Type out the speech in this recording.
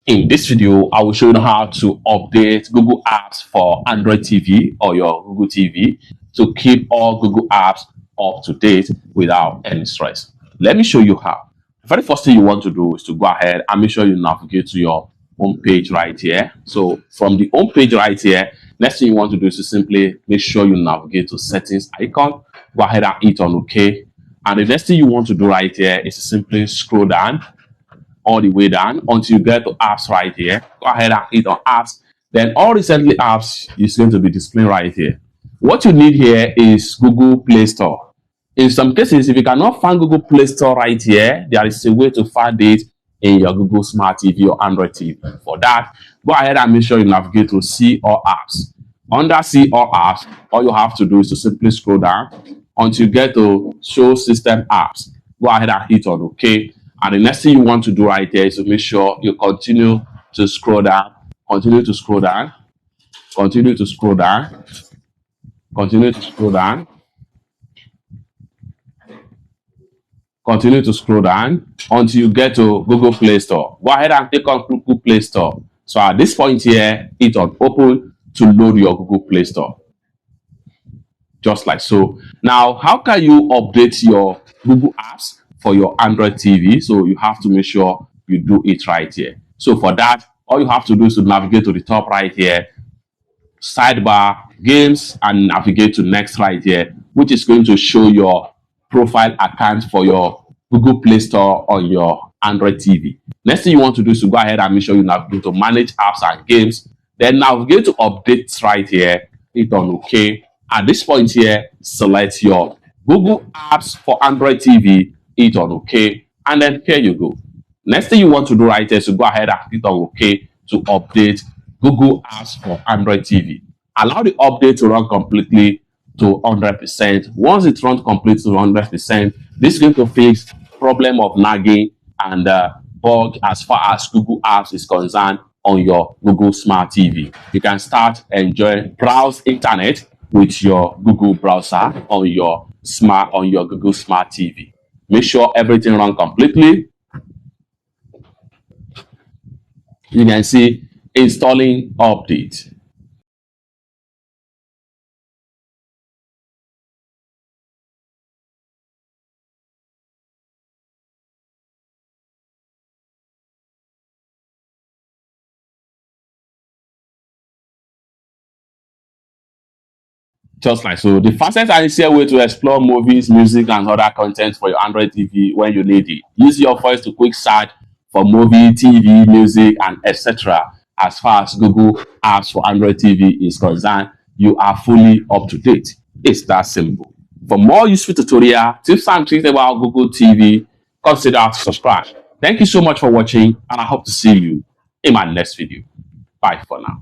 In this video, I will show you how to update Google Apps for Android TV or your Google TV to keep all Google apps up to date without any stress. Let me show you how. The very first thing you want to do is to go ahead and make sure you navigate to your home page right here. So from the home page right here, next thing you want to do is to simply make sure you navigate to settings icon. Go ahead and hit on OK. And the next thing you want to do right here is to simply scroll down all the way down until you get to apps right here. Go ahead and hit on apps. Then all recently apps is going to be displaying right here. What you need here is Google Play Store. In some cases, if you cannot find Google Play Store right here, there is a way to find it in your Google Smart TV or Android TV. For that, go ahead and make sure you navigate to See All Apps. Under See All Apps, all you have to do is to simply scroll down until you get to Show System Apps. Go ahead and hit on OK. And the next thing you want to do right here is to make sure you continue to scroll down, continue to scroll down, continue to scroll down, continue to scroll down, continue to scroll down until you get to Google Play Store. Go ahead and click on Google Play Store. So at this point here, hit on Open to load your Google Play Store. Just like so. Now, how can you update your Google apps for your Android TV? So you have to make sure you do it right here. So for that, all you have to do is to navigate to the top right here, sidebar, games, and navigate to next right here, which is going to show your profile account for your Google Play Store on your Android TV. Next thing you want to do is to go ahead and make sure you navigate to manage apps and games. Then navigate to updates right here, hit on OK. At this point here, select your Google apps for Android TV, hit on OK, and then here you go. Next thing you want to do right here is to go ahead and hit on OK to update Google apps for Android TV. Allow the update to run completely to 100%. Once it runs completely to 100%, this is going to fix problem of nagging and bug as far as Google apps is concerned on your Google Smart TV. You can start enjoying browse internet with your Google browser on your Google Smart TV. Make sure everything runs completely. You can see installing update. Just like so. The fastest and easiest way to explore movies, music, and other content for your Android TV when you need it. Use your voice to quick search for movie, TV, music, and etc. As far as Google apps for Android TV is concerned, you are fully up to date. It's that simple. For more useful tutorial, tips and tricks about Google TV, consider to subscribe. Thank you so much for watching, and I hope to see you in my next video. Bye for now.